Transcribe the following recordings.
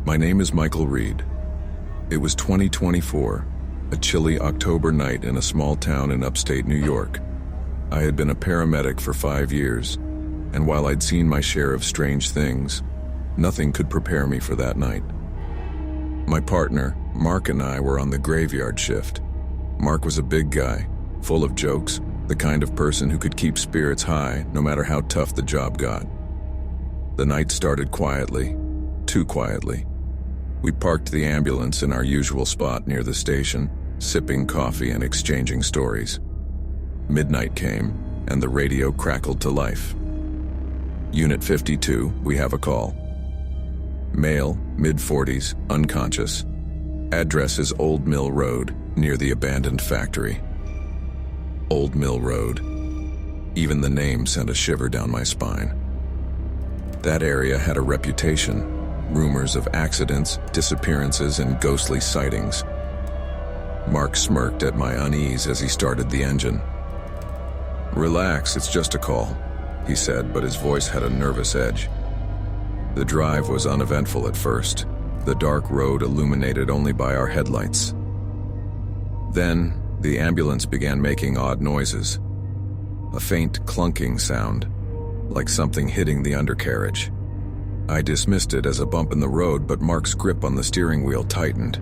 My name is Michael Reed. It was 2024, a chilly October night in a small town in upstate New York. I had been a paramedic for 5 years, and while I'd seen my share of strange things, nothing could prepare me for that night. My partner, Mark, and I were on the graveyard shift. Mark was a big guy, full of jokes, the kind of person who could keep spirits high no matter how tough the job got. The night started quietly, too quietly. We parked the ambulance in our usual spot near the station, sipping coffee and exchanging stories. Midnight came, and the radio crackled to life. Unit 52, we have a call. Male, mid-40s, unconscious. Address is Old Mill Road, near the abandoned factory. Old Mill Road. Even the name sent a shiver down my spine. That area had a reputation. Rumors of accidents, disappearances, and ghostly sightings. Mark smirked at my unease as he started the engine. "Relax, it's just a call," he said, but his voice had a nervous edge. The drive was uneventful at first, the dark road illuminated only by our headlights. Then, the ambulance began making odd noises. A faint clunking sound, like something hitting the undercarriage. I dismissed it as a bump in the road, but Mark's grip on the steering wheel tightened.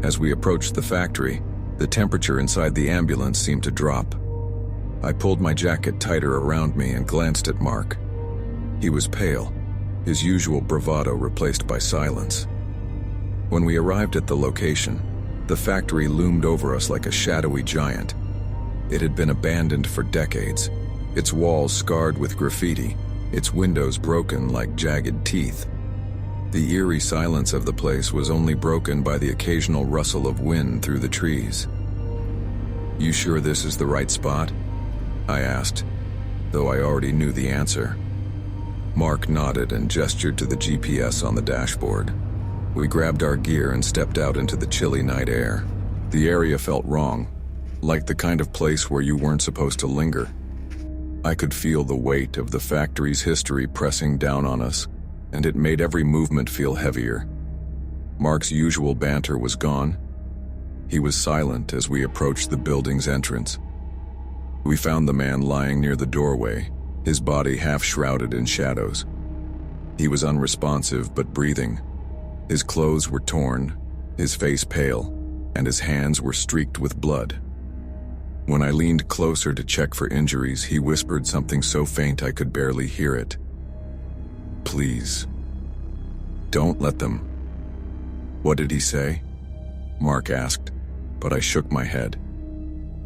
As we approached the factory, the temperature inside the ambulance seemed to drop. I pulled my jacket tighter around me and glanced at Mark. He was pale, his usual bravado replaced by silence. When we arrived at the location, the factory loomed over us like a shadowy giant. It had been abandoned for decades, its walls scarred with graffiti, its windows broken like jagged teeth. The eerie silence of the place was only broken by the occasional rustle of wind through the trees. "You sure this is the right spot?" I asked, though I already knew the answer. Mark nodded and gestured to the GPS on the dashboard. We grabbed our gear and stepped out into the chilly night air. The area felt wrong, like the kind of place where you weren't supposed to linger. I could feel the weight of the factory's history pressing down on us, and it made every movement feel heavier. Mark's usual banter was gone. He was silent as we approached the building's entrance. We found the man lying near the doorway, his body half shrouded in shadows. He was unresponsive but breathing. His clothes were torn, his face pale, and his hands were streaked with blood. When I leaned closer to check for injuries, he whispered something so faint I could barely hear it. "Please, don't let them." "What did he say?" Mark asked, but I shook my head.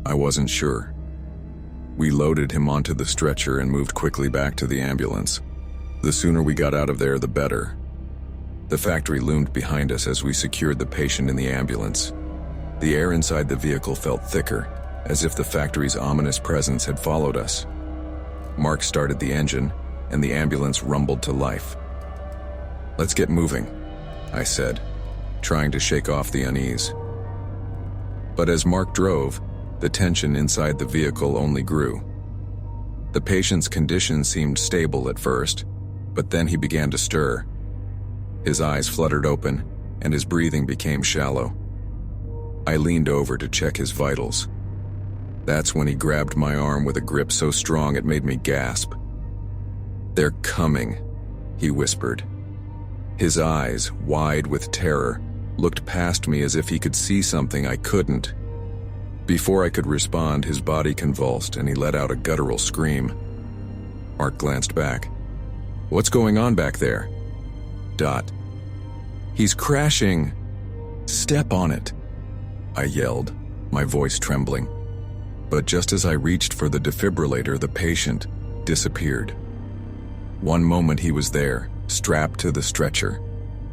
I wasn't sure. We loaded him onto the stretcher and moved quickly back to the ambulance. The sooner we got out of there, the better. The factory loomed behind us as we secured the patient in the ambulance. The air inside the vehicle felt thicker, as if the factory's ominous presence had followed us. Mark started the engine, and the ambulance rumbled to life. "Let's get moving," I said, trying to shake off the unease. But as Mark drove, the tension inside the vehicle only grew. The patient's condition seemed stable at first, but then he began to stir. His eyes fluttered open, and his breathing became shallow. I leaned over to check his vitals. That's when he grabbed my arm with a grip so strong it made me gasp. "They're coming," he whispered. His eyes, wide with terror, looked past me as if he could see something I couldn't. Before I could respond, his body convulsed and he let out a guttural scream. Mark glanced back. "What's going on back there?" "He's crashing! Step on it!" I yelled, my voice trembling. But just as I reached for the defibrillator, the patient disappeared. One moment he was there, strapped to the stretcher.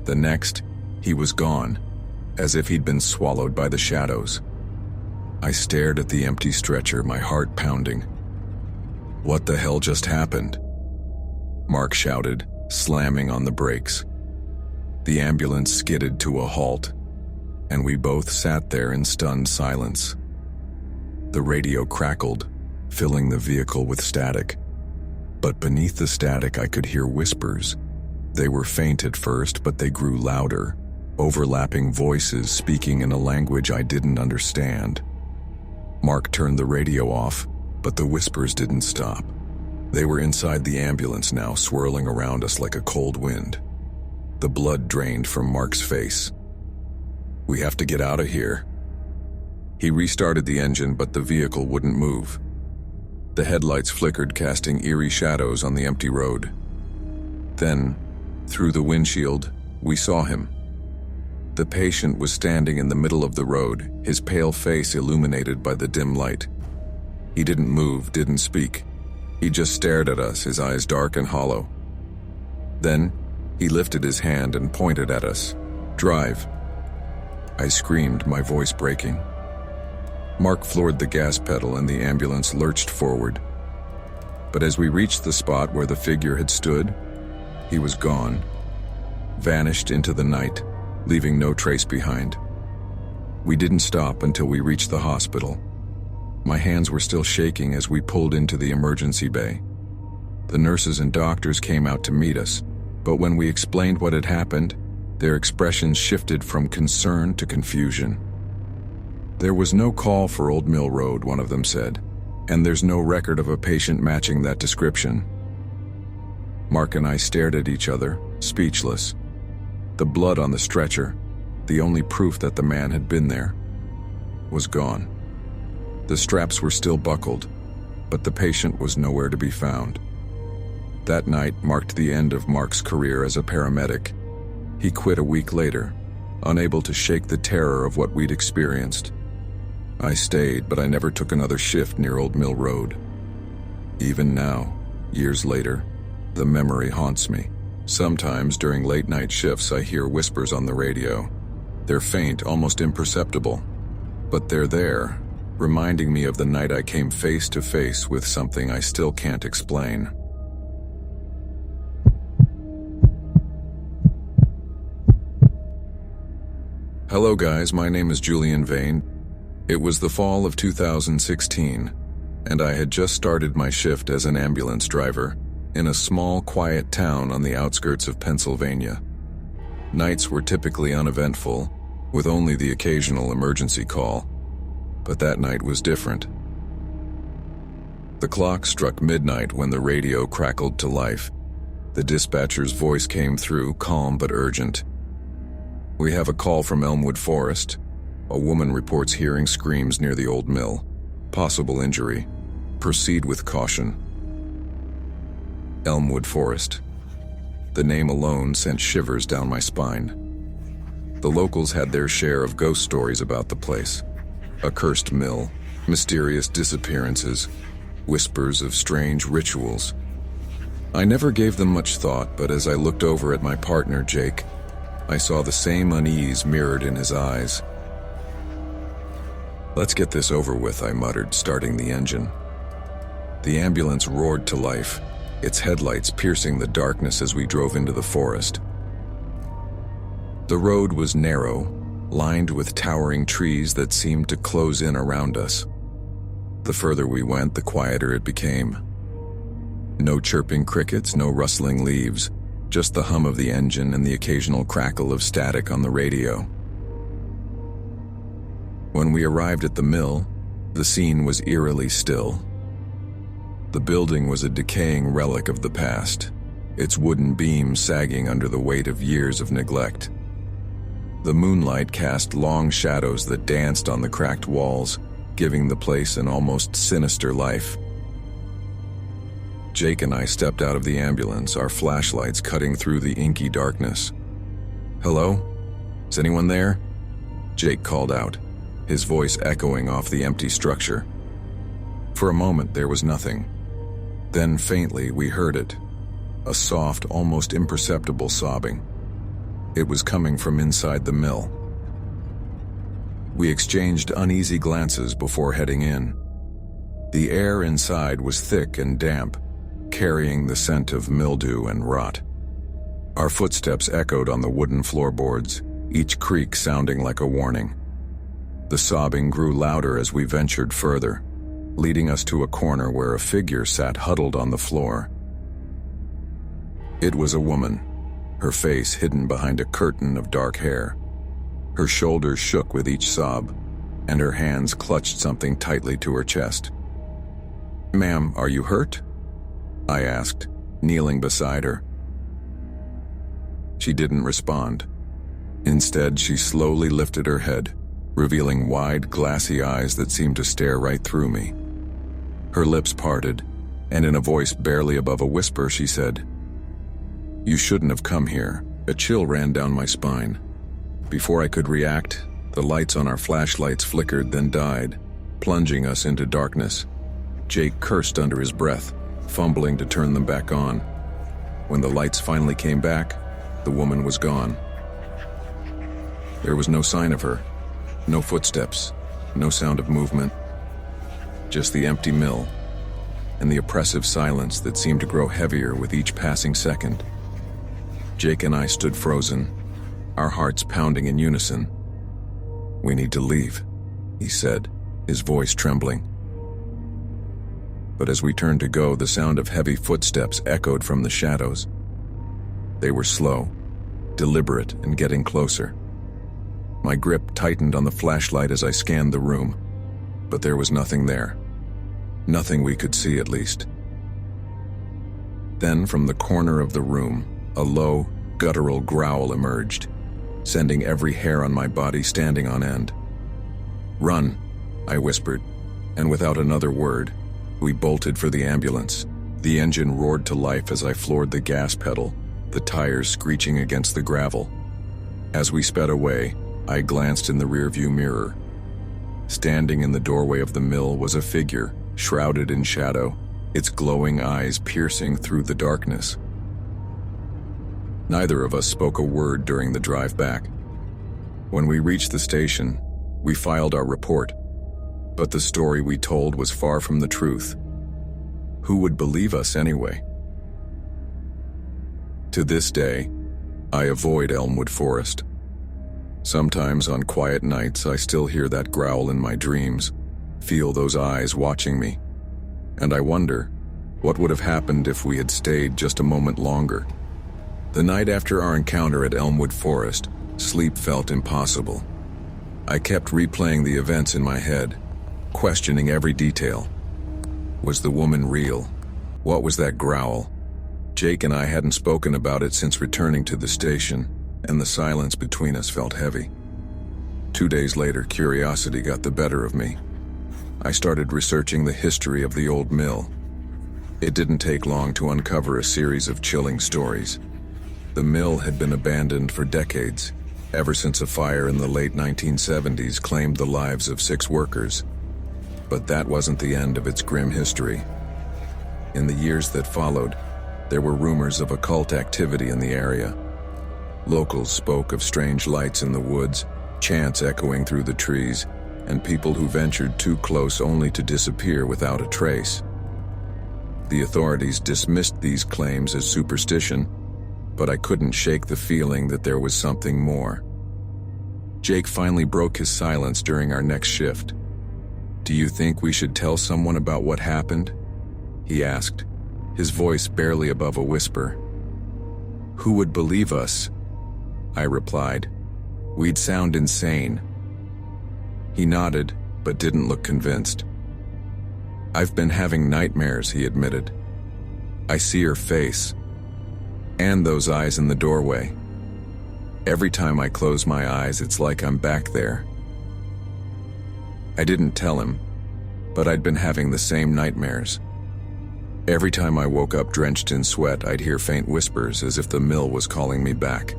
The next, he was gone, as if he'd been swallowed by the shadows. I stared at the empty stretcher, my heart pounding. "What the hell just happened?" Mark shouted, slamming on the brakes. The ambulance skidded to a halt, and we both sat there in stunned silence. The radio crackled, filling the vehicle with static. But beneath the static I could hear whispers, They were faint at first, but they grew louder, overlapping voices speaking in a language I didn't understand. Mark turned the radio off, but the whispers didn't stop. They were inside the ambulance now, swirling around us like a cold wind. The blood drained from Mark's face. "We have to get out of here." He restarted the engine, but the vehicle wouldn't move. The headlights flickered, casting eerie shadows on the empty road. Then, through the windshield, we saw him. The patient was standing in the middle of the road, his pale face illuminated by the dim light. He didn't move, didn't speak. He just stared at us, his eyes dark and hollow. Then, he lifted his hand and pointed at us. "Drive." I screamed, my voice breaking. Mark floored the gas pedal and the ambulance lurched forward. But as we reached the spot where the figure had stood, he was gone, vanished into the night, leaving no trace behind. We didn't stop until we reached the hospital. My hands were still shaking as we pulled into the emergency bay. The nurses and doctors came out to meet us, but when we explained what had happened, their expressions shifted from concern to confusion. "There was no call for Old Mill Road," one of them said, "and there's no record of a patient matching that description." Mark and I stared at each other, speechless. The blood on the stretcher, the only proof that the man had been there, was gone. The straps were still buckled, but the patient was nowhere to be found. That night marked the end of Mark's career as a paramedic. He quit a week later, unable to shake the terror of what we'd experienced. I stayed, but I never took another shift near Old Mill Road. Even now, years later, the memory haunts me. Sometimes during late-night shifts I hear whispers on the radio. They're faint, almost imperceptible, but they're there, reminding me of the night I came face to face with something I still can't explain. Hello guys, my name is Julian Vane. It was the fall of 2016, and I had just started my shift as an ambulance driver in a small, quiet town on the outskirts of Pennsylvania. Nights were typically uneventful, with only the occasional emergency call, but that night was different. The clock struck midnight when the radio crackled to life. The dispatcher's voice came through, calm but urgent. "We have a call from Elmwood Forest. A woman reports hearing screams near the old mill. Possible injury. Proceed with caution." Elmwood Forest. The name alone sent shivers down my spine. The locals had their share of ghost stories about the place. A cursed mill, mysterious disappearances, whispers of strange rituals. I never gave them much thought, but as I looked over at my partner, Jake, I saw the same unease mirrored in his eyes. "Let's get this over with," I muttered, starting the engine. The ambulance roared to life, its headlights piercing the darkness as we drove into the forest. The road was narrow, lined with towering trees that seemed to close in around us. The further we went, the quieter it became. No chirping crickets, no rustling leaves, just the hum of the engine and the occasional crackle of static on the radio. When we arrived at the mill, the scene was eerily still. The building was a decaying relic of the past, its wooden beams sagging under the weight of years of neglect. The moonlight cast long shadows that danced on the cracked walls, giving the place an almost sinister life. Jake and I stepped out of the ambulance, our flashlights cutting through the inky darkness. "Hello? Is anyone there?" Jake called out, his voice echoing off the empty structure. For a moment there was nothing. Then faintly we heard it, a soft, almost imperceptible sobbing. It was coming from inside the mill. We exchanged uneasy glances before heading in. The air inside was thick and damp, carrying the scent of mildew and rot. Our footsteps echoed on the wooden floorboards, each creak sounding like a warning. The sobbing grew louder as we ventured further, leading us to a corner where a figure sat huddled on the floor. It was a woman, her face hidden behind a curtain of dark hair. Her shoulders shook with each sob, and her hands clutched something tightly to her chest. "Ma'am, are you hurt?" I asked, kneeling beside her. She didn't respond. Instead, she slowly lifted her head, revealing wide, glassy eyes that seemed to stare right through me. Her lips parted, and in a voice barely above a whisper, she said, "You shouldn't have come here." A chill ran down my spine. Before I could react, the lights on our flashlights flickered, then died, plunging us into darkness. Jake cursed under his breath, fumbling to turn them back on. When the lights finally came back, the woman was gone. There was no sign of her, no footsteps, no sound of movement, just the empty mill and the oppressive silence that seemed to grow heavier with each passing second. Jake and I stood frozen, our hearts pounding in unison. "We need to leave," he said, his voice trembling. But as we turned to go, the sound of heavy footsteps echoed from the shadows. They were slow, deliberate, and getting closer. My grip tightened on the flashlight as I scanned the room, but there was nothing there. Nothing we could see, at least. Then, from the corner of the room, a low, guttural growl emerged, sending every hair on my body standing on end. "Run," I whispered, and without another word, we bolted for the ambulance. The engine roared to life as I floored the gas pedal, the tires screeching against the gravel. As we sped away, I glanced in the rearview mirror. Standing in the doorway of the mill was a figure, shrouded in shadow, its glowing eyes piercing through the darkness. Neither of us spoke a word during the drive back. When we reached the station, we filed our report, but the story we told was far from the truth. Who would believe us anyway? To this day, I avoid Elmwood Forest. Sometimes on quiet nights, I still hear that growl in my dreams, feel those eyes watching me, and I wonder, what would have happened if we had stayed just a moment longer? The night after our encounter at Elmwood Forest, sleep felt impossible. I kept replaying the events in my head, questioning every detail. Was the woman real? What was that growl? Jake and I hadn't spoken about it since returning to the station, and the silence between us felt heavy. 2 days later, curiosity got the better of me. I started researching the history of the old mill. It didn't take long to uncover a series of chilling stories. The mill had been abandoned for decades, ever since a fire in the late 1970s claimed the lives of 6 workers. But that wasn't the end of its grim history. In the years that followed, there were rumors of occult activity in the area. Locals spoke of strange lights in the woods, chants echoing through the trees, and people who ventured too close only to disappear without a trace. The authorities dismissed these claims as superstition, but I couldn't shake the feeling that there was something more. Jake finally broke his silence during our next shift. "Do you think we should tell someone about what happened?" he asked, his voice barely above a whisper. "Who would believe us?" I replied. "We'd sound insane." He nodded, but didn't look convinced. "I've been having nightmares," he admitted. "I see her face, and those eyes in the doorway. Every time I close my eyes, it's like I'm back there." I didn't tell him, but I'd been having the same nightmares. Every time I woke up drenched in sweat, I'd hear faint whispers as if the mill was calling me back.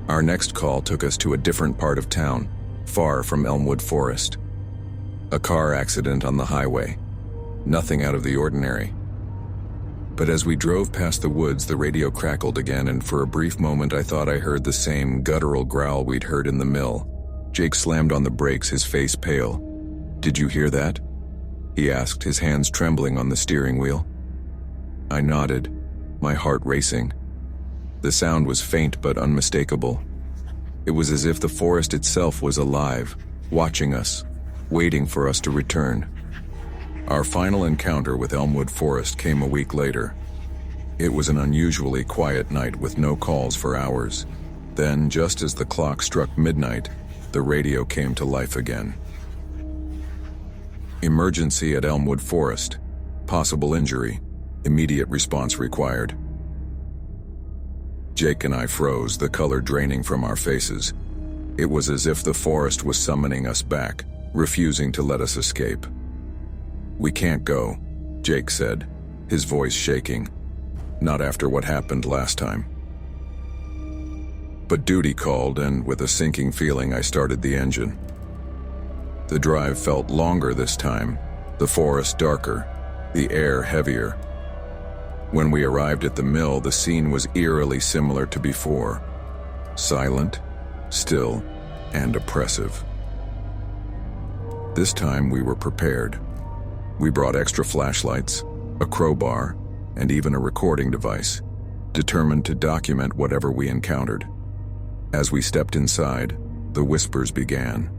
Our next call took us to a different part of town, far from Elmwood Forest. A car accident on the highway. Nothing out of the ordinary. But as we drove past the woods, the radio crackled again, and for a brief moment I thought I heard the same guttural growl we'd heard in the mill. Jake slammed on the brakes, his face pale. "Did you hear that?" he asked, his hands trembling on the steering wheel. I nodded, my heart racing. The sound was faint but unmistakable. It was as if the forest itself was alive, watching us, waiting for us to return. Our final encounter with Elmwood Forest came a week later. It was an unusually quiet night with no calls for hours. Then, just as the clock struck midnight, the radio came to life again. Emergency at Elmwood Forest. Possible injury. Immediate response required. Jake and I froze, the color draining from our faces. It was as if the forest was summoning us back, refusing to let us escape. "We can't go," Jake said, his voice shaking. "Not after what happened last time." But duty called, and with a sinking feeling I started the engine. The drive felt longer this time, the forest darker, the air heavier. When we arrived at the mill, the scene was eerily similar to before. Silent, still, and oppressive. This time we were prepared. We brought extra flashlights, a crowbar, and even a recording device, determined to document whatever we encountered. As we stepped inside, the whispers began.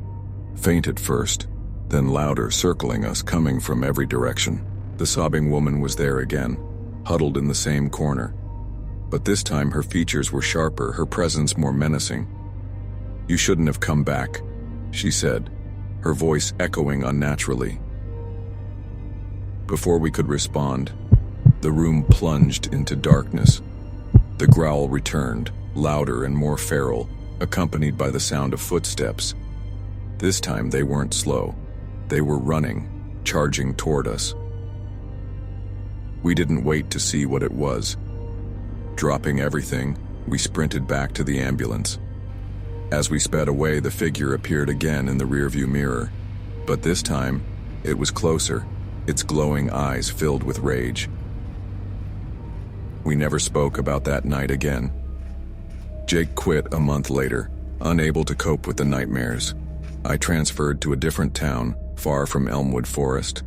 Faint at first, then louder, circling us, coming from every direction. The sobbing woman was there again, huddled in the same corner. But this time her features were sharper, her presence more menacing. "You shouldn't have come back," she said, her voice echoing unnaturally. Before we could respond, the room plunged into darkness. The growl returned, louder and more feral, accompanied by the sound of footsteps. This time they weren't slow. They were running, charging toward us. We didn't wait to see what it was. Dropping everything, we sprinted back to the ambulance. As we sped away, the figure appeared again in the rearview mirror. But this time, it was closer, its glowing eyes filled with rage. We never spoke about that night again. Jake quit a month later, unable to cope with the nightmares. I transferred to a different town, far from Elmwood Forest.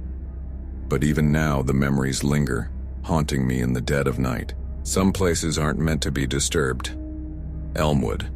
But even now, the memories linger, haunting me in the dead of night. Some places aren't meant to be disturbed. Elmwood.